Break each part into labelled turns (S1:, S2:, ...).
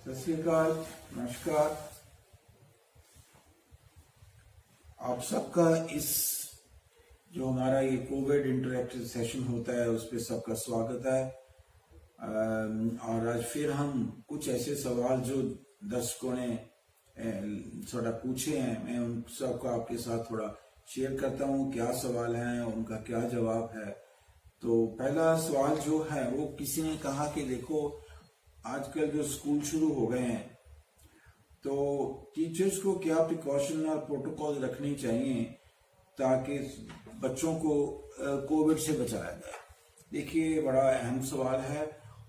S1: सत श्री अकाल, नमस्कार। आप सबका इस जो हमारा ये कोविड इंटरेक्टिव सेशन होता है उस पर सबका स्वागत है। और आज फिर हम कुछ ऐसे सवाल जो दर्शकों ने थोड़ा पूछे हैं, मैं उन सबको आपके साथ थोड़ा शेयर करता हूँ। क्या सवाल हैं, उनका क्या जवाब है। तो पहला सवाल जो है वो किसी ने कहा कि देखो आजकल जो स्कूल शुरू हो गए हैं तो टीचर्स को क्या प्रिकॉशन और प्रोटोकॉल रखने चाहिए ताकि बच्चों को कोविड से बचाया जाए। देखिए बड़ा अहम सवाल है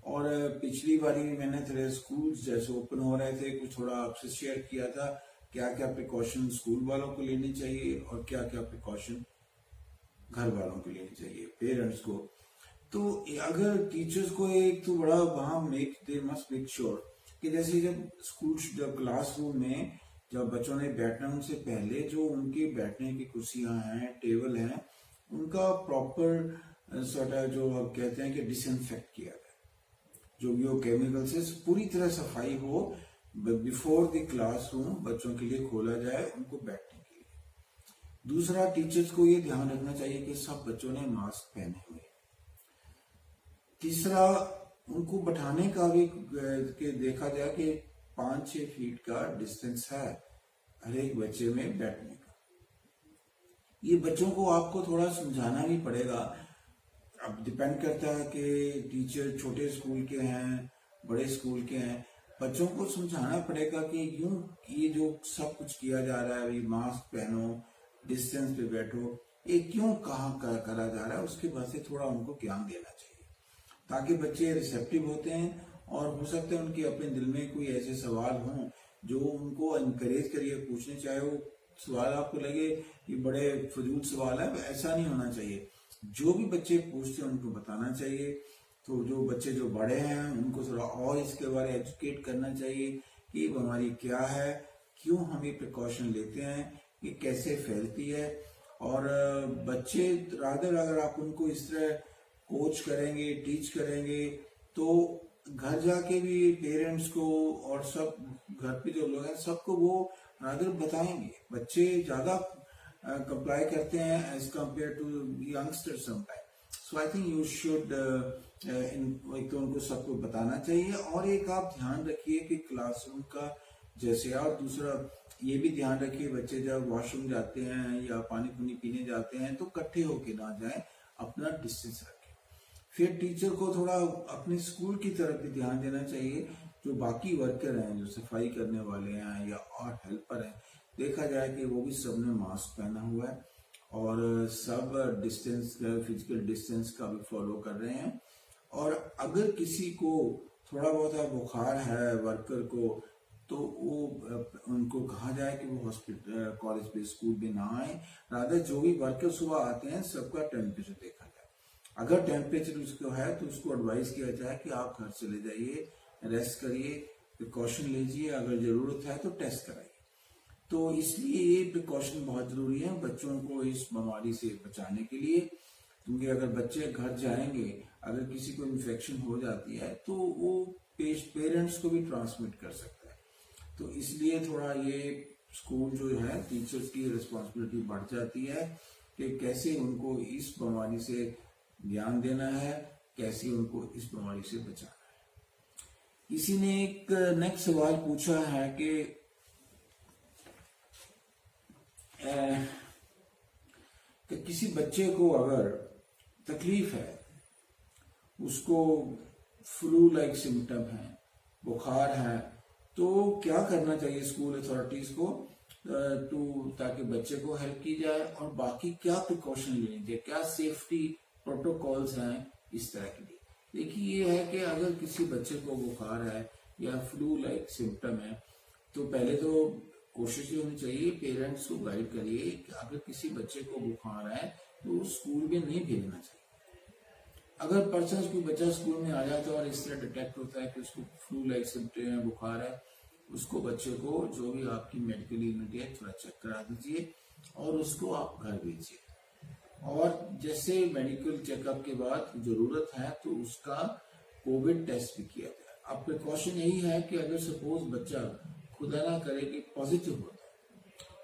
S1: और पिछली बारी मैंने थोड़े स्कूल जैसे ओपन हो रहे थे कुछ थोड़ा आपसे शेयर किया था क्या क्या प्रिकॉशन स्कूल वालों को लेनी चाहिए और क्या क्या प्रिकॉशन घर वालों को लेनी चाहिए, पेरेंट्स को। तो अगर टीचर्स को एक तो बड़ा वहां दे मस्ट मेक श्योर कि जैसे जब क्लासरूम में जब बच्चों ने बैठना उनसे पहले जो उनके बैठने की कुर्सियां हैं, टेबल हैं, उनका प्रॉपर जो कहते हैं कि डिसइंफेक्ट किया जाए, जो भी वो केमिकल से पूरी तरह सफाई हो बिफोर द क्लासरूम बच्चों के लिए खोला जाए उनको बैठने के लिए। दूसरा, टीचर्स को ये ध्यान रखना चाहिए कि सब बच्चों ने मास्क पहने हुए। तीसरा, उनको बैठाने का भी के देखा जाए कि 5-6 फीट का डिस्टेंस है हर एक बच्चे में बैठने का। ये बच्चों को आपको थोड़ा समझाना भी पड़ेगा। अब डिपेंड करता है कि टीचर छोटे स्कूल के हैं, बड़े स्कूल के हैं। बच्चों को समझाना पड़ेगा कि यूं ये जो सब कुछ किया जा रहा है, मास्क पहनो, डिस्टेंस पे बैठो, ये क्यों कहाँ करा जा रहा है, उसके बाद से थोड़ा उनको ज्ञान देना चाहिए ताकि बच्चे रिसेप्टिव होते हैं और हो सकता है उनके अपने दिल में कोई ऐसे सवाल हों जो उनको इनकरेज करिए पूछने, चाहे वो सवाल आपको लगे ये बड़े फजूल सवाल है, ऐसा नहीं होना चाहिए। जो भी बच्चे पूछते हैं उनको बताना चाहिए। तो जो बच्चे जो बड़े हैं उनको थोड़ा और इसके बारे में एजुकेट करना चाहिए कि ये बीमारी क्या है, क्यों हम ये प्रिकॉशन लेते हैं, ये कैसे फैलती है। और बच्चे अगर आप उनको इस तरह कोच करेंगे, टीच करेंगे तो घर जाके भी पेरेंट्स को और सब घर पे जो लोग हैं सबको वो रादर बताएंगे। बच्चे ज्यादा कंप्लाई करते हैं as compare to youngster sometime. So I think you should एक तो उनको सबको बताना चाहिए और एक आप ध्यान रखिए कि क्लासरूम का जैसे, और दूसरा ये भी ध्यान रखिए बच्चे जब वॉशरूम जाते हैं या पानी पीने जाते हैं तो इकट्ठे होके ना जाएं, अपना डिस्टेंस रखें। फिर टीचर को थोड़ा अपने स्कूल की तरफ भी ध्यान देना चाहिए। जो बाकी वर्कर हैं, जो सफाई करने वाले हैं या और हेल्पर हैं, देखा जाए कि वो भी सबने मास्क पहना हुआ है और सब डिस्टेंस, फिजिकल डिस्टेंस का भी फॉलो कर रहे हैं। और अगर किसी को थोड़ा बहुत बुखार है वर्कर को, तो वो उनको कहा जाए कि वो हॉस्पिटल, कॉलेज पे, स्कूल में ना आए। रादर जो भी वर्कर सुबह आते हैं सबका टेम्परेचर देखा जाए। अगर टेम्परेचर उसको है तो उसको एडवाइस किया जाए कि आप घर चले जाइए, रेस्ट करिए, प्रिकॉशन लीजिए, अगर जरूरत है तो टेस्ट कराइए। तो इसलिए ये प्रिकॉशन बहुत जरूरी है बच्चों को इस बीमारी से बचाने के लिए, क्योंकि अगर बच्चे घर जाएंगे, अगर किसी को इन्फेक्शन हो जाती है तो वो पेरेंट्स को भी ट्रांसमिट कर सकता है। तो इसलिए थोड़ा ये स्कूल जो है, टीचर्स की रिस्पॉन्सिबिलिटी बढ़ जाती है कि कैसे उनको इस बीमारी से ध्यान देना है, कैसे उनको इस बीमारी से बचाना है। किसी ने एक नेक्स्ट सवाल पूछा है कि किसी बच्चे को अगर तकलीफ है, उसको फ्लू लाइक सिम्टम है, बुखार है, तो क्या करना चाहिए स्कूल अथॉरिटीज को ताकि बच्चे को हेल्प की जाए और बाकी क्या प्रिकॉशन लेनी चाहिए, क्या सेफ्टी प्रोटोकॉल्स हैं इस तरह के लिए। देखिए ये है कि अगर किसी बच्चे को बुखार है या फ्लू लाइक सिम्टम है तो पहले तो कोशिश ये होनी चाहिए, पेरेंट्स को गाइड करिए कि अगर किसी बच्चे को बुखार है तो स्कूल में नहीं भेजना चाहिए। अगर पर्सन कोई बच्चा स्कूल में आ जाता है और इस तरह डिटेक्ट होता है कि उसको फ्लू लाइक सिम्टम है, बुखार है, उसको बच्चे को जो भी आपकी मेडिकल यूनिट है थोड़ा चेक करा दीजिए और उसको आप घर भेजिए। और जैसे मेडिकल चेकअप के बाद जरूरत है तो उसका कोविड टेस्ट भी किया जाए। अब प्रिकॉशन यही है कि अगर सपोज बच्चा खुदा ना करे कि पॉजिटिव होता है,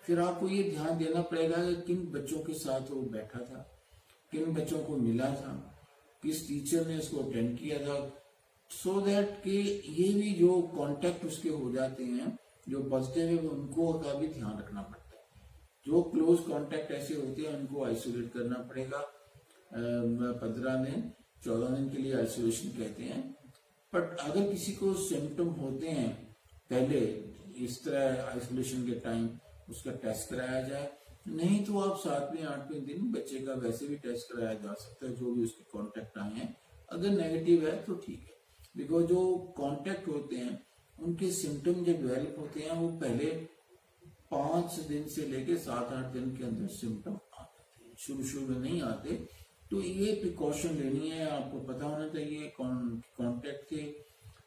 S1: फिर आपको ये ध्यान देना पड़ेगा कि किन बच्चों के साथ वो बैठा था, किन बच्चों को मिला था, किस टीचर ने इसको अटेंड किया था, सो दैट कि ये भी जो कांटेक्ट उसके हो जाते हैं जो पॉजिटिव है उनको का भी ध्यान रखना पड़ता है। जो क्लोज कांटेक्ट ऐसे होते हैं उनको आइसोलेट करना पड़ेगा। 15 दिन 14 दिन के लिए आइसोलेशन कहते हैं। बट अगर किसी को सिम्टम होते हैं पहले इस तरह आइसोलेशन के टाइम उसका टेस्ट कराया जाए, नहीं तो आप 7वें 8वें दिन बच्चे का वैसे भी टेस्ट कराया जा सकता है जो भी उसके कांटेक्ट आए हैं। अगर नेगेटिव है तो ठीक है, बिकॉज जो कांटेक्ट होते हैं उनके सिम्टम जब डेवलप होते हैं वो पहले 5 दिन से लेके 7-8 दिन के अंदर सिम्टम आते हैं, शुरू में नहीं आते। तो ये प्रिकॉशन लेनी है, आपको पता होना चाहिए कांटेक्ट थे।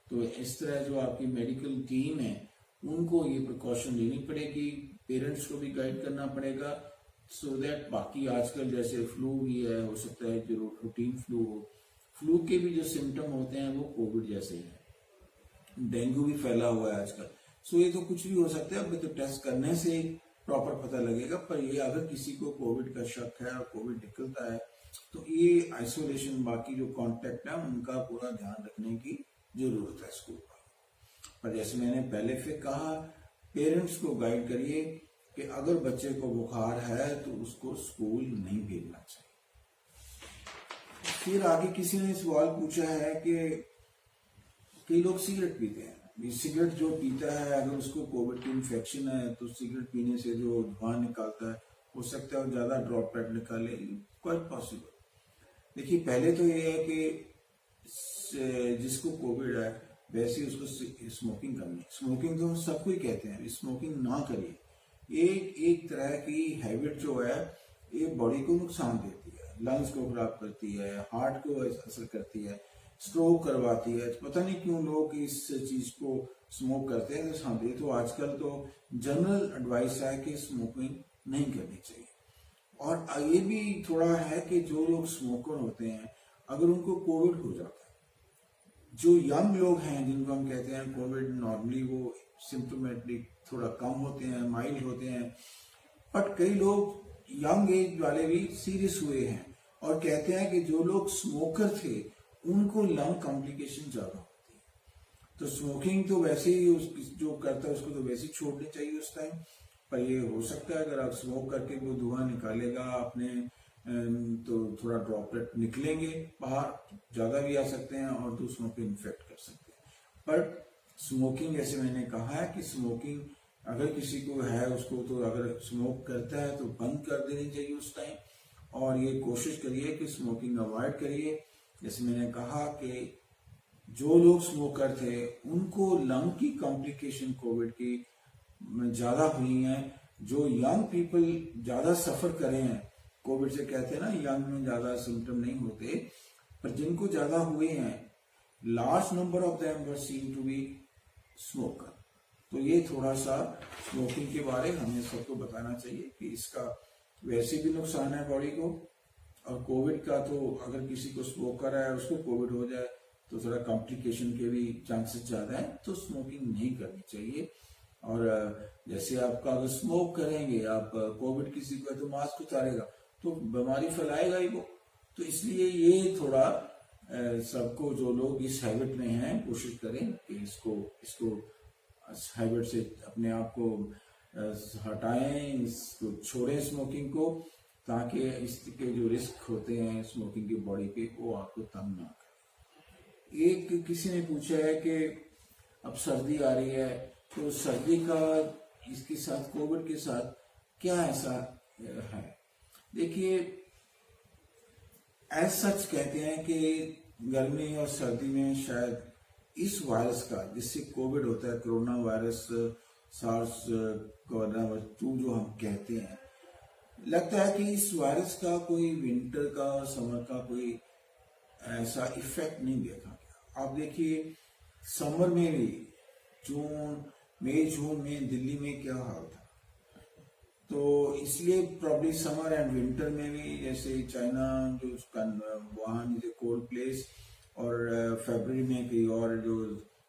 S1: तो इस तरह जो आपकी मेडिकल टीम है उनको ये प्रिकॉशन लेनी पड़ेगी, पेरेंट्स को भी गाइड करना पड़ेगा, सो दैट बाकी आजकल जैसे फ्लू भी है, हो सकता है जो रूटीन फ्लू हो, फ्लू के भी जो सिम्टम होते हैं वो कोविड जैसे हैं, डेंगू भी फैला हुआ है आजकल। सो ये तो कुछ भी हो सकता है, अभी तो टेस्ट करने से प्रॉपर पता लगेगा। पर ये अगर किसी को कोविड का शक है और कोविड निकलता है तो ये आइसोलेशन, बाकी जो कांटेक्ट है उनका पूरा ध्यान रखने की जरूरत है स्कूल पर जैसे मैंने पहले फिर कहा, पेरेंट्स को गाइड करिए कि अगर बच्चे को बुखार है तो उसको स्कूल नहीं भेजना चाहिए। फिर आगे किसी ने सवाल पूछा है कि कई लोग सिगरेट पीते हैं, सिगरेट जो पीता है अगर उसको कोविड की इन्फेक्शन है तो सिगरेट पीने से जो धुआं निकलता है हो सकता है ज्यादा ड्रॉपलेट निकाले, क्वाइट पॉसिबल। देखिए पहले तो ये है कि जिसको कोविड है वैसे ही उसको स्मोकिंग करनी है। स्मोकिंग तो सबको ही कहते हैं, स्मोकिंग ना करिए। एक तरह की हैबिट जो है ये बॉडी को नुकसान देती है, लंग्स को खराब करती है, हार्ट को असर करती है, स्ट्रोक करवाती है। पता नहीं क्यों लोग इस चीज को स्मोक करते हैं। तो आजकल तो जनरल एडवाइस है कि स्मोकिंग नहीं करनी चाहिए। और ये भी थोड़ा है कि जो लोग स्मोकर होते हैं अगर उनको कोविड हो जाता है, जो यंग लोग हैं जिनको हम कहते हैं कोविड, नॉर्मली वो सिम्टोमेटिक थोड़ा कम होते हैं, माइल्ड होते हैं, बट कई लोग यंग एज वाले भी सीरियस हुए हैं और कहते हैं कि जो लोग स्मोकर थे उनको लंग कॉम्प्लिकेशन ज्यादा होती है। तो स्मोकिंग तो वैसे ही जो करता है उसको तो वैसे ही छोड़नी चाहिए उस टाइम। पर ये हो सकता है अगर आप स्मोक करके वो धुआं निकालेगा अपने तो थोड़ा ड्रॉपलेट निकलेंगे बाहर, ज्यादा भी आ सकते हैं और दूसरों को इन्फेक्ट कर सकते हैं। पर स्मोकिंग जैसे मैंने कहा है कि स्मोकिंग अगर किसी को है उसको तो अगर स्मोक करता है तो बंद कर देनी चाहिए उस टाइम। और ये कोशिश करिए कि स्मोकिंग अवॉइड करिए। जैसे मैंने कहा कि जो लोग स्मोकर थे उनको लंग की कॉम्प्लिकेशन कोविड की ज्यादा हुई हैं। जो यंग पीपल ज्यादा सफर करे हैं कोविड से, कहते हैं ना यंग में ज्यादा सिम्टम नहीं होते, पर जिनको ज्यादा हुए हैं large number of them were seen to be smoker. तो ये थोड़ा सा स्मोकिंग के बारे हमें सबको बताना चाहिए कि इसका वैसे भी नुकसान है बॉडी को, और कोविड का तो अगर किसी को स्मोकर है उसको कोविड हो जाए तो थोड़ा कॉम्प्लिकेशन के भी चांसेस ज्यादा है। तो स्मोकिंग नहीं करनी चाहिए। और जैसे आपका अगर स्मोक करेंगे आप, कोविड किसी को है तो मास्क उतारेगा तो बीमारी फैलाएगा ही वो। तो इसलिए ये थोड़ा सबको, जो लोग इस हैबिट में हैं, कोशिश करें कि इसको हैबिट से अपने आप को हटाएं, इसको छोड़ें स्मोकिंग को, ताकि इसके जो रिस्क होते हैं स्मोकिंग की बॉडी पे वो आपको तंग ना करें। एक किसी ने पूछा है कि अब सर्दी आ रही है तो सर्दी का इसके साथ, कोविड के साथ क्या ऐसा है। देखिए एज सच कहते हैं कि गर्मी और सर्दी में शायद इस वायरस का, जिससे कोविड होता है, कोरोना वायरस, सार्स कोरोना 2 जो हम कहते हैं, लगता है कि इस वायरस का कोई विंटर का, समर का कोई ऐसा इफेक्ट नहीं देखा गया। आप देखिए समर में भी मई जून में दिल्ली में क्या हाल था। तो इसलिए प्रॉब्ली समर एंड विंटर में भी, जैसे चाइना जो उसका वहां कोल्ड प्लेस, और फरवरी में कहीं और जो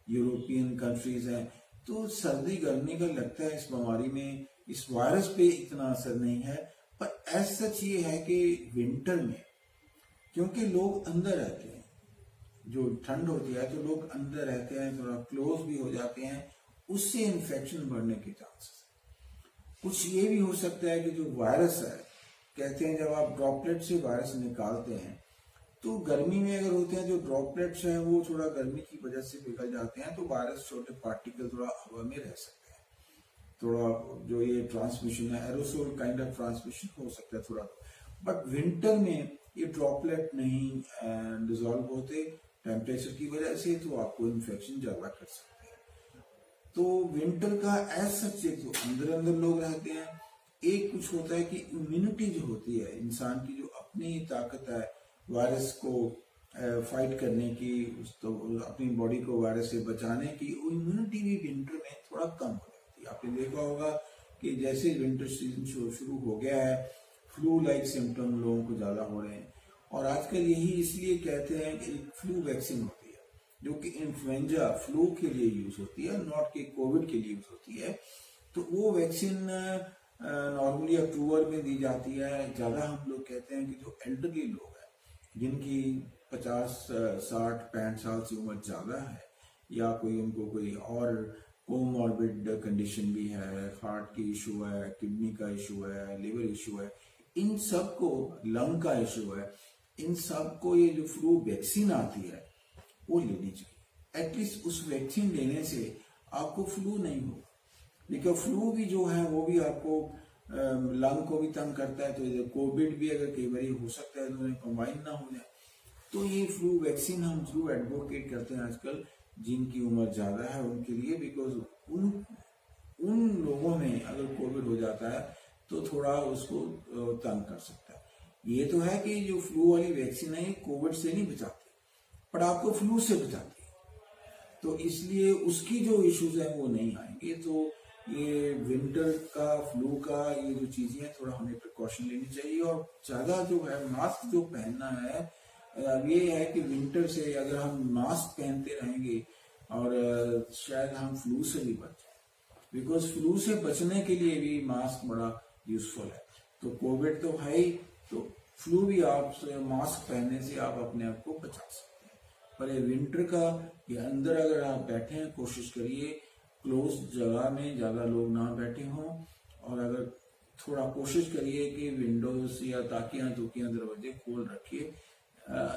S1: यूरोपियन कंट्रीज हैं, तो सर्दी गर्मी का लगता है इस बीमारी में, इस वायरस पे इतना असर नहीं है। पर एज सच ये है कि विंटर में क्योंकि लोग अंदर रहते हैं, जो ठंड होती है तो लोग अंदर रहते हैं, थोड़ा क्लोज भी हो जाते हैं, उससे इन्फेक्शन बढ़ने के चांसेस। कुछ ये भी हो सकता है कि जो वायरस है, कहते हैं जब आप ड्रॉपलेट से वायरस निकालते हैं तो गर्मी में अगर होते हैं जो ड्रॉपलेट्स हैं वो थोड़ा गर्मी की वजह से पिघल जाते हैं, तो वायरस छोटे पार्टिकल थोड़ा हवा में रह सकते हैं, थोड़ा जो ये ट्रांसमिशन है एरोसोल काइंड ऑफ ट्रांसमिशन हो सकता है थोड़ा। बट विंटर में ये ड्रॉपलेट नहीं डिजोल्व होते टेम्परेचर की वजह से, तो आपको इन्फेक्शन ज्यादा कर सकते हैं। तो विंटर का एज सच तो अंदर अंदर लोग रहते हैं। एक कुछ होता है कि इम्यूनिटी जो होती है इंसान की, जो अपनी ताकत है वायरस को फाइट करने की, तो अपनी बॉडी को वायरस से बचाने की, वो इम्यूनिटी भी विंटर में थोड़ा कम हो जाती है। आपने देखा होगा कि जैसे विंटर सीजन शुरू हो गया है, फ्लू लाइक सिम्टम लोगों को ज्यादा हो रहे हैं। और आजकल यही इसलिए कहते हैं कि एक फ्लू वैक्सीन होती है जो कि इन्फ्लुएंजा फ्लू के लिए यूज होती है, नॉट कि कोविड के लिए यूज होती है। तो वो वैक्सीन नॉर्मली अक्टूबर में दी जाती है। ज्यादा हम लोग कहते हैं कि जो एल्डरली लोग हैं, जिनकी 50, 60, 65 साल से उम्र ज्यादा है, या कोई उनको कोई और कोमॉर्बिड कंडीशन भी है, हार्ट की इशू है, किडनी का इशू है, लिवर इशू है, इन सबको, लंग का इशू है, इन सबको ये जो फ्लू वैक्सीन आती है वो लेनी चाहिए। एटलीस्ट उस वैक्सीन लेने से आपको फ्लू नहीं होगा। देखिए फ्लू भी जो है वो भी आपको लंग को भी तंग करता है, तो कोविड भी अगर कई बार हो सकता है तो उन्हें कंबाइन ना हो जाए। तो ये फ्लू वैक्सीन हम जरूर एडवोकेट करते हैं आजकल जिनकी उम्र ज्यादा है उनके लिए, बिकॉज उन लोगों में अगर कोविड हो जाता है तो थोड़ा उसको तंग कर सकता है। ये तो है कि जो फ्लू वाली वैक्सीन है ये कोविड से नहीं बचाती, पर आपको फ्लू से बचाती है, तो इसलिए उसकी जो इश्यूज है वो नहीं आएंगे। तो ये विंटर का फ्लू का ये जो चीजें हैं थोड़ा हमें प्रिकॉशन लेनी चाहिए। और ज्यादा जो है मास्क जो पहनना है, ये है कि विंटर से अगर हम मास्क पहनते रहेंगे और शायद हम फ्लू से भी बच जाए, बिकॉज फ्लू से बचने के लिए भी मास्क बड़ा यूजफुल है। तो कोविड तो है ही, तो फ्लू भी आप मास्क पहनने से आप अपने आप को बचा सकते हैं। पर ये विंटर का ये अंदर अगर आप बैठे हैं, कोशिश करिए क्लोज जगह में ज्यादा लोग ना बैठे हों, और अगर थोड़ा कोशिश करिए कि विंडोज या ताकियां तुकियां दरवाजे खोल रखिए।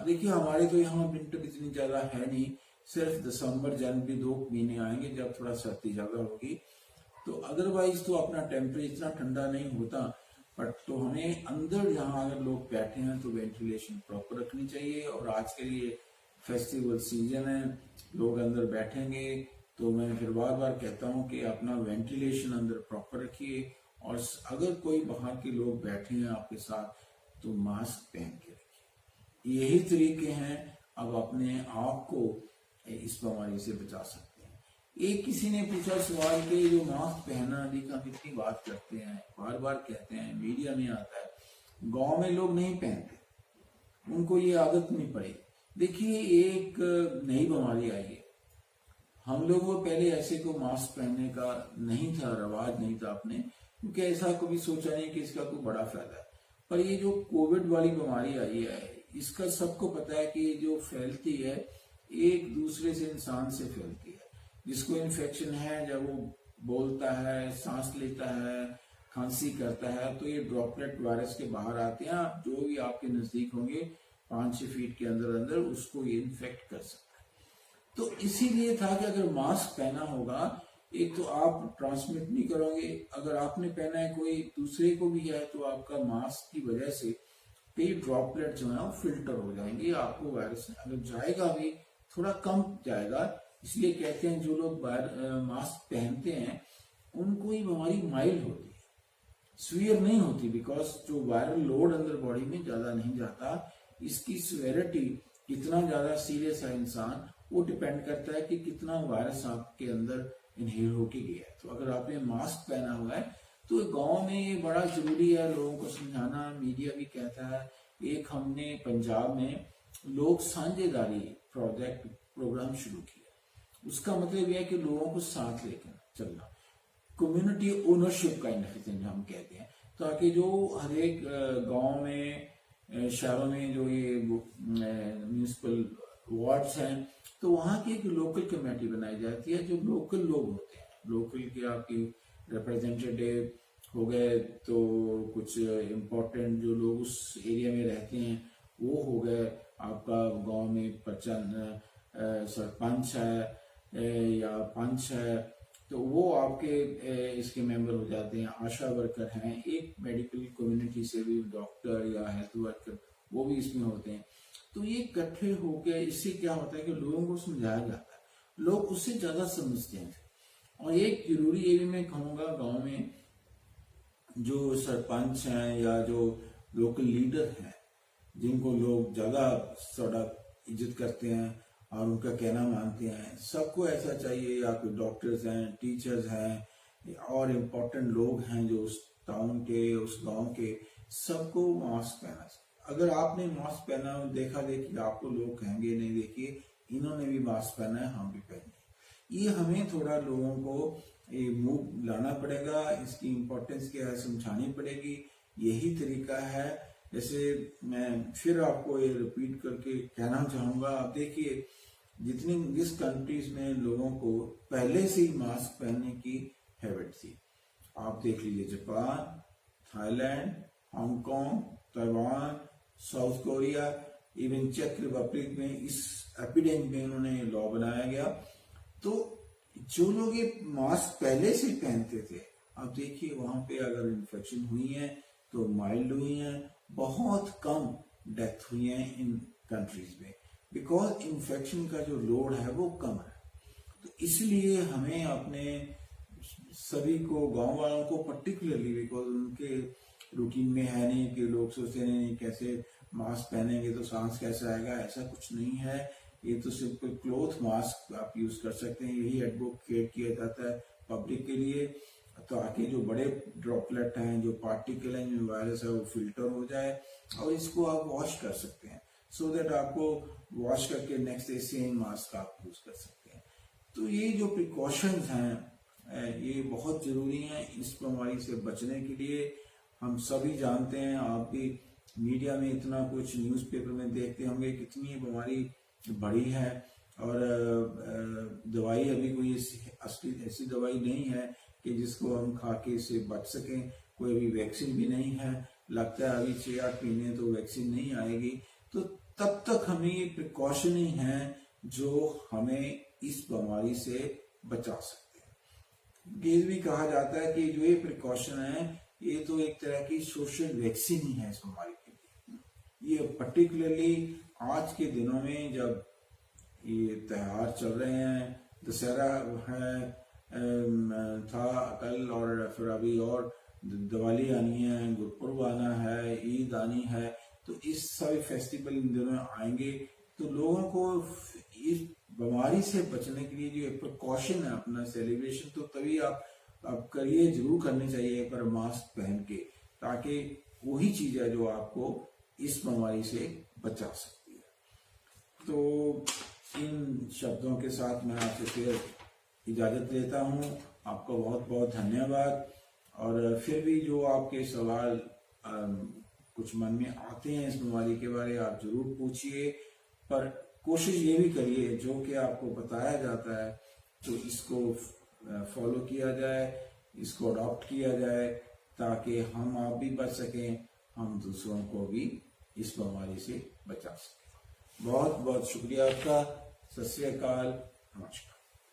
S1: देखिए हमारे तो यहाँ विंटर इतनी ज्यादा है नहीं, सिर्फ दिसंबर जनवरी 2 महीने आएंगे जब थोड़ा सर्दी ज्यादा होगी, तो अदरवाइज तो अपना टेम्परेचर इतना ठंडा नहीं होता। बट तो हमें अंदर जहाँ अगर लोग बैठे हैं तो वेंटिलेशन प्रॉपर रखनी चाहिए। और आज के लिए फेस्टिवल सीजन है, लोग अंदर बैठेंगे, तो मैं फिर बार बार कहता हूँ कि अपना वेंटिलेशन अंदर प्रॉपर रखिए। और अगर कोई बाहर के लोग बैठे हैं आपके साथ तो मास्क पहन के रखिए। यही तरीके हैं अब अपने आप को इस बीमारी से बचा सकते हैं। एक किसी ने पूछा सवाल कि जो मास्क पहनना की हम इतनी बात करते हैं, बार बार कहते हैं, मीडिया में आता है, गांव में लोग नहीं पहनते, उनको ये आदत नहीं पड़ी। देखिए एक नई बीमारी आई है, हम लोगों को पहले ऐसे को मास्क पहनने का नहीं था, रवाज नहीं था अपने, क्योंकि ऐसा कभी सोचा नहीं कि इसका कोई बड़ा फायदा है। पर ये जो कोविड वाली बीमारी आई है, इसका सबको पता है कि जो फैलती है एक दूसरे से, इंसान से फैलती है। जिसको इन्फेक्शन है, जब वो बोलता है, सांस लेता है, खांसी करता है, तो ये ड्रॉपलेट वायरस के बाहर आते हैं। आप जो भी आपके नजदीक होंगे 5-6 फीट के अंदर अंदर उसको ये इन्फेक्ट कर सकता है। तो इसीलिए था कि अगर मास्क पहना होगा, एक तो आप ट्रांसमिट नहीं करोगे, अगर आपने पहना है कोई दूसरे को भी है तो आपका मास्क की वजह से कई ड्रॉपलेट जो है वो फिल्टर हो जाएंगे, आपको वायरस अगर जाएगा भी थोड़ा कम जाएगा। इसलिए कहते हैं जो लोग मास्क पहनते हैं उनको ये बीमारी माइल्ड होती है, सीवियर नहीं होती, बिकॉज जो वायरल लोड अंदर बॉडी में ज्यादा नहीं जाता। इसकी सिवियरिटी कितना ज्यादा सीरियस है इंसान, वो डिपेंड करता है कि कितना वायरस आपके अंदर इनहेल होके गया है। तो अगर आपने मास्क पहना हुआ है तो गांव में ये बड़ा जरूरी है लोगों को समझाना, मीडिया भी कहता है। एक हमने पंजाब में लोग साझेदारी प्रोग्राम शुरू किया, उसका मतलब यह है कि लोगों को साथ लेकर चलना, कम्युनिटी ओनरशिप का इन्फ्लुएंस हम कहते हैं, ताकि जो हर एक गांव में शहरों में जो ये म्यूनिसिपल वार्ड्स हैं तो वहाँ की एक लोकल कमेटी बनाई जाती है, जो लोकल लोग होते हैं, लोकल के आपकी रिप्रेजेंटेटिव हो गए, तो कुछ इम्पोर्टेंट जो लोग उस एरिया में रहते हैं वो हो गए, आपका गांव में सरपंच है या पंच है तो वो आपके इसके मेंबर हो जाते हैं, आशा वर्कर हैं, एक मेडिकल कम्युनिटी से भी डॉक्टर या हेल्थ वर्कर वो भी इसमें होते हैं। तो ये इकट्ठे होकर इससे क्या होता है कि लोगों को समझाया जाता है, लोग उससे ज्यादा समझते हैं। और एक जरूरी ये भी मैं कहूँगा, गांव में जो सरपंच हैं या जो लोकल लीडर हैं जिनको लोग ज्यादा थोड़ा इज्जत करते हैं और उनका कहना मानते हैं, सबको ऐसा चाहिए, या कोई डॉक्टर्स हैं, टीचर्स हैं और इम्पोर्टेंट लोग हैं जो उस टाउन के उस गांव के, सबको मास्क पहना चाहिए। अगर आपने मास्क पहना देखा देखी आपको लोग कहेंगे नहीं देखिए इन्होंने भी मास्क पहना है हम भी पहने। ये हमें थोड़ा लोगों को मूव लाना पड़ेगा, इसकी इम्पोर्टेंस क्या है समझानी पड़ेगी, यही तरीका है। जैसे मैं फिर आपको ये रिपीट करके कहना चाहूंगा, आप देखिए जिस कंट्रीज में लोगों को पहले से ही मास्क पहनने की हैबिट थी, आप देख लीजिए Japan, Thailand, Hong Kong, Taiwan, South Korea, even चेक रिपब्लिक में इस एपिडेमिक में उन्होंने लॉ बनाया गया। तो जो लोग ये मास्क पहले से पहनते थे, आप देखिए वहां पे अगर इन्फेक्शन हुई है तो माइल्ड हुई है, बहुत कम डेथ हुई है इन कंट्रीज में, बिकॉज इन्फेक्शन का जो लोड है वो कम है। तो इसलिए हमें अपने सभी को, गांव वालों को पर्टिकुलरली, बिकॉज उनके रूटीन में है नहीं कि लोग सोचते नहीं कैसे मास्क पहनेंगे तो सांस कैसे आएगा, ऐसा कुछ नहीं है। ये तो सिंपल क्लोथ मास्क आप यूज कर सकते हैं, यही एडवोकेट किया जाता है पब्लिक के लिए, ताकि जो बड़े ड्रॉपलेट हैं, जो पार्टिकल हैं, जो वायरस है वो फिल्टर हो जाए और इसको आप वॉश कर सकते हैं, सो दैट आपको वॉश करके नेक्स्ट डे सेम मास्क आप यूज कर सकते हैं। तो ये जो प्रिकॉशंस हैं ये बहुत जरूरी हैं इस बीमारी से बचने के लिए। हम सभी जानते हैं, आप भी मीडिया में इतना कुछ न्यूज़पेपर में देखते होंगे कितनी बीमारी बड़ी है, और दवाई अभी कोई ऐसी दवाई नहीं है कि जिसको हम खा के इससे बच सकें, कोई अभी वैक्सीन भी नहीं है, लगता है अभी 6-8 महीने तो वैक्सीन नहीं आएगी। तो तब तक हमें ये प्रिकॉशन ही है जो हमें इस बीमारी से बचा सकते हैं। ये भी कहा जाता है कि जो ये प्रिकॉशन है ये तो एक तरह की सोशल वैक्सीन ही है इस बीमारी के लिए। ये पर्टिकुलरली आज के दिनों में जब ये त्योहार चल रहे हैं, दशहरा है था कल, और फिर अभी और दिवाली आनी है, गुरपुरब आना है, ईद आनी है, तो इस सभी फेस्टिवल इन दिनों आएंगे। तो लोगों को इस बीमारी से बचने के लिए जो प्रिकॉशन है अपना सेलिब्रेशन, तो तभी आप करिए, जरूर करनी चाहिए एक बार मास्क पहन के, ताकि वही चीज है जो आपको इस बीमारी से बचा सकती है। तो इन शब्दों के साथ मैं आपसे फिर इजाजत लेता हूँ। आपका बहुत बहुत धन्यवाद। और फिर भी जो आपके सवाल कुछ मन में आते हैं इस बीमारी के बारे, आप जरूर पूछिए, पर कोशिश ये भी करिए जो कि आपको बताया जाता है तो इसको फॉलो किया जाए, इसको अडॉप्ट किया जाए, ताकि हम आप भी बच सकें, हम दूसरों को भी इस बीमारी से बचा सकें। बहुत बहुत शुक्रिया आपका। सत श्री अकाल, नमस्कार।